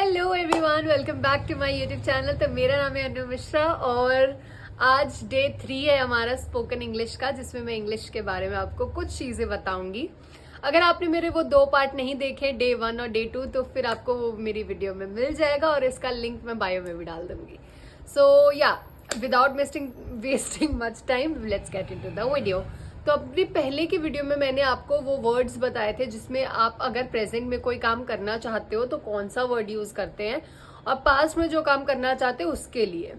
Hello everyone, welcome back to my YouTube channel. तो मेरा नाम है अनु मिश्रा और आज डे 3 है हमारा स्पोकन इंग्लिश का, जिसमें मैं इंग्लिश के बारे में आपको कुछ चीज़ें बताऊंगी। अगर आपने मेरे वो 2 पार्ट नहीं देखे, डे 1 और डे 2, तो फिर आपको वो मेरी वीडियो में मिल जाएगा और इसका लिंक मैं बायो में भी डाल दूंगी। सो या without wasting much time, let's get into the video. तो अपनी पहले की वीडियो में मैंने आपको वो वर्ड्स बताए थे जिसमें आप अगर प्रेजेंट में कोई काम करना चाहते हो तो कौन सा वर्ड यूज करते हैं, और पास्ट में जो काम करना चाहते हो उसके लिए।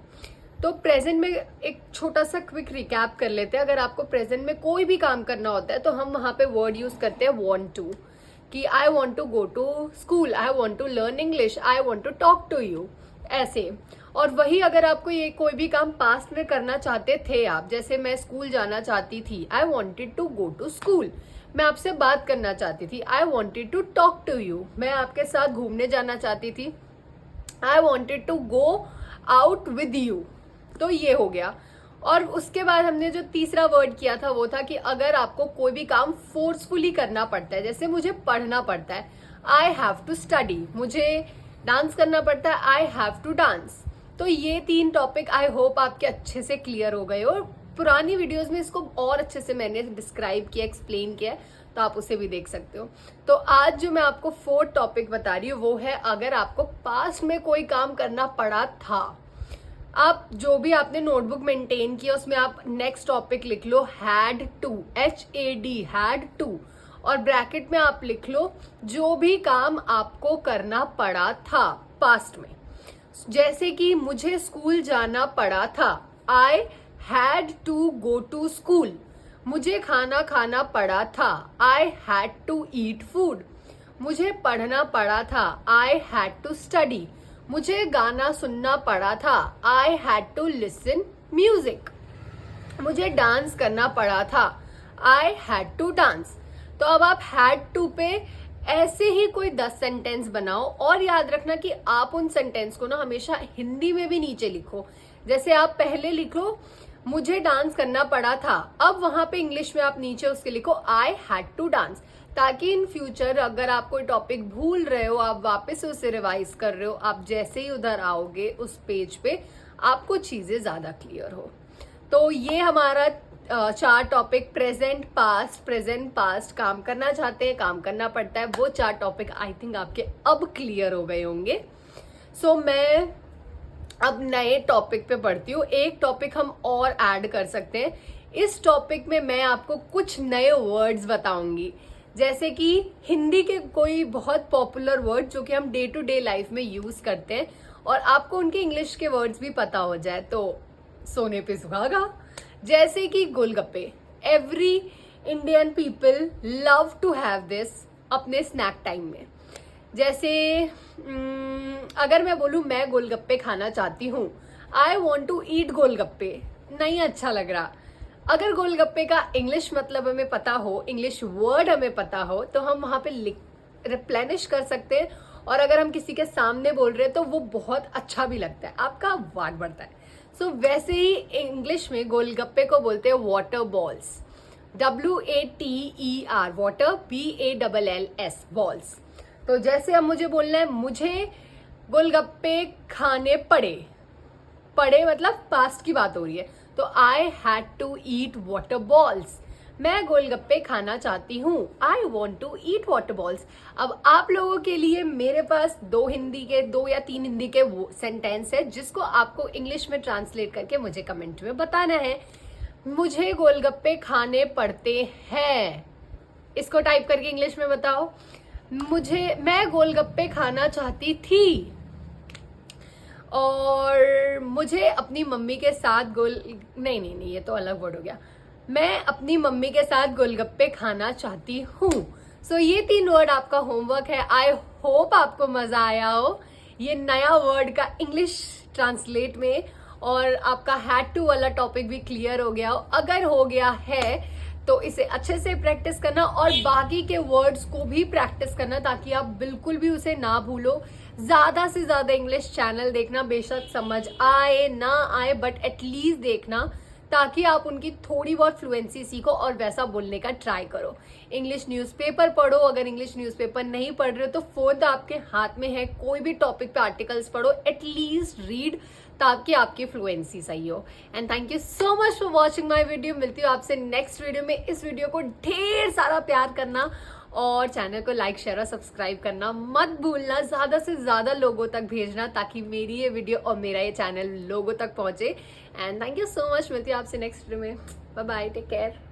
तो प्रेजेंट में एक छोटा सा क्विक रिकैप कर लेते हैं। अगर आपको प्रेजेंट में कोई भी काम करना होता है तो हम वहां पे वर्ड यूज करते हैं वांट टू, कि I want to go to school, I want to learn English, I want to talk to you, ऐसे। और वही अगर आपको ये कोई भी काम पास्ट में करना चाहते थे आप, जैसे मैं स्कूल जाना चाहती थी, I wanted to go to school. मैं आपसे बात करना चाहती थी, I wanted to talk to you. मैं आपके साथ घूमने जाना चाहती थी, I wanted to go out with you. तो ये हो गया। और उसके बाद हमने जो तीसरा वर्ड किया था वो था कि अगर आपको कोई भी काम फोर्सफुली करना पड़ता है, जैसे मुझे पढ़ना पड़ता है, आई हैव टू स्टडी, मुझे डांस करना पड़ता है, आई हैव टू डांस। तो ये 3 टॉपिक आई होप आपके अच्छे से क्लियर हो गए, और पुरानी वीडियोस में इसको और अच्छे से मैंने डिस्क्राइब किया, एक्सप्लेन किया, तो आप उसे भी देख सकते हो। तो आज जो मैं आपको 4th टॉपिक बता रही हूँ वो है अगर आपको पास्ट में कोई काम करना पड़ा था। आप जो भी आपने नोटबुक मेंटेन किया उसमें आप नेक्स्ट टॉपिक लिख लो had to, HAD, had to, और ब्रैकेट में आप लिख लो जो भी काम आपको करना पड़ा था पास्ट में। जैसे कि मुझे स्कूल जाना पड़ा था, I had to go to school. मुझे खाना खाना पड़ा था, I had to eat food. मुझे पढ़ना पड़ा था, आई हैड टू स्टडी। मुझे गाना सुनना पड़ा था, I had to listen music. मुझे डांस करना पड़ा था, आई हैड टू डांस। तो अब आप हैड टू पे ऐसे ही कोई 10 सेंटेंस बनाओ, और याद रखना कि आप उन सेंटेंस को ना हमेशा हिंदी में भी नीचे लिखो। जैसे आप पहले लिखो मुझे डांस करना पड़ा था, अब वहां पे इंग्लिश में आप नीचे उसके लिखो आई हैड टू डांस, ताकि इन फ्यूचर अगर आप कोई टॉपिक भूल रहे हो, आप वापस उसे रिवाइज कर रहे हो, आप जैसे ही उधर आओगे उस पेज पे आपको चीजें ज्यादा क्लियर हो। तो ये हमारा 4 टॉपिक, प्रेजेंट पास्ट, काम करना चाहते हैं, काम करना पड़ता है, वो 4 टॉपिक आई थिंक आपके अब क्लियर हो गए होंगे। सो मैं अब नए टॉपिक पे पढ़ती हूँ। एक टॉपिक हम और ऐड कर सकते हैं। इस टॉपिक में मैं आपको कुछ नए वर्ड्स बताऊंगी, जैसे कि हिंदी के कोई बहुत पॉपुलर वर्ड जो कि हम डे टू डे लाइफ में यूज करते हैं, और आपको उनके इंग्लिश के वर्ड्स भी पता हो जाए तो सोने पे सुहागा। जैसे कि golgappe, every Indian people love to have this अपने स्नैक टाइम में। जैसे अगर मैं बोलूं मैं गोलगप्पे खाना चाहती हूँ, आई वॉन्ट टू ईट गोलगप्पे, नहीं अच्छा लग रहा। अगर गोलगप्पे का इंग्लिश मतलब हमें पता हो, इंग्लिश वर्ड हमें पता हो, तो हम वहां पे रिप्लेनिश कर सकते हैं, और अगर हम किसी के सामने बोल रहे हैं तो वो बहुत अच्छा भी लगता है, आपका वाट बढ़ता है। सो वैसे ही इंग्लिश में गोलगप्पे को बोलते हैं water balls, WATER, water, BALLS, balls. तो जैसे अब मुझे बोलना है मुझे गोलगप्पे खाने पड़े मतलब पास्ट की बात हो रही है, तो I had to eat water balls. मैं गोलगप्पे खाना चाहती हूँ, I want to eat water balls. अब आप लोगों के लिए मेरे पास 2 या 3 हिंदी के सेंटेंस है, जिसको आपको इंग्लिश में ट्रांसलेट करके मुझे कमेंट में बताना है। मुझे गोलगप्पे खाने पड़ते हैं, इसको टाइप करके इंग्लिश में बताओ। मैं गोलगप्पे खाना चाहती थी, और मुझे अपनी मम्मी के साथ नहीं, ये तो अलग वर्ड हो गया। मैं अपनी मम्मी के साथ गोलगप्पे खाना चाहती हूँ। सो ये 3 वर्ड आपका होमवर्क है। आई होप आपको मजा आया हो ये नया वर्ड का इंग्लिश ट्रांसलेट में, और आपका हैड टू वाला टॉपिक भी क्लियर हो गया हो। अगर हो गया है तो इसे अच्छे से प्रैक्टिस करना, और बाकी के वर्ड्स को भी प्रैक्टिस करना, ताकि आप बिल्कुल भी उसे ना भूलो। ज्यादा से ज्यादा इंग्लिश चैनल देखना, बेशक समझ आए ना आए बट एटलीस्ट देखना, ताकि आप उनकी थोड़ी बहुत फ्लुएंसी सीखो और वैसा बोलने का ट्राई करो। इंग्लिश न्यूज़पेपर पढ़ो, अगर इंग्लिश न्यूज़पेपर नहीं पढ़ रहे हो तो फोन तो आपके हाथ में है, कोई भी टॉपिक पे आर्टिकल्स पढ़ो, एटलीस्ट रीड, ताकि आपकी फ्लुएंसी सही हो। And thank you so much for watching my video. मिलती हूँ आपसे नेक्स्ट वीडियो में। इस वीडियो को ढेर सारा प्यार करना और चैनल को लाइक शेयर और सब्सक्राइब करना मत भूलना, ज्यादा से ज्यादा लोगों तक भेजना ताकि मेरी ये वीडियो और मेरा ये चैनल लोगों तक पहुंचे। And thank you so much. मिलती हूँ आपसे नेक्स्ट वीडियो में। Bye bye, take care.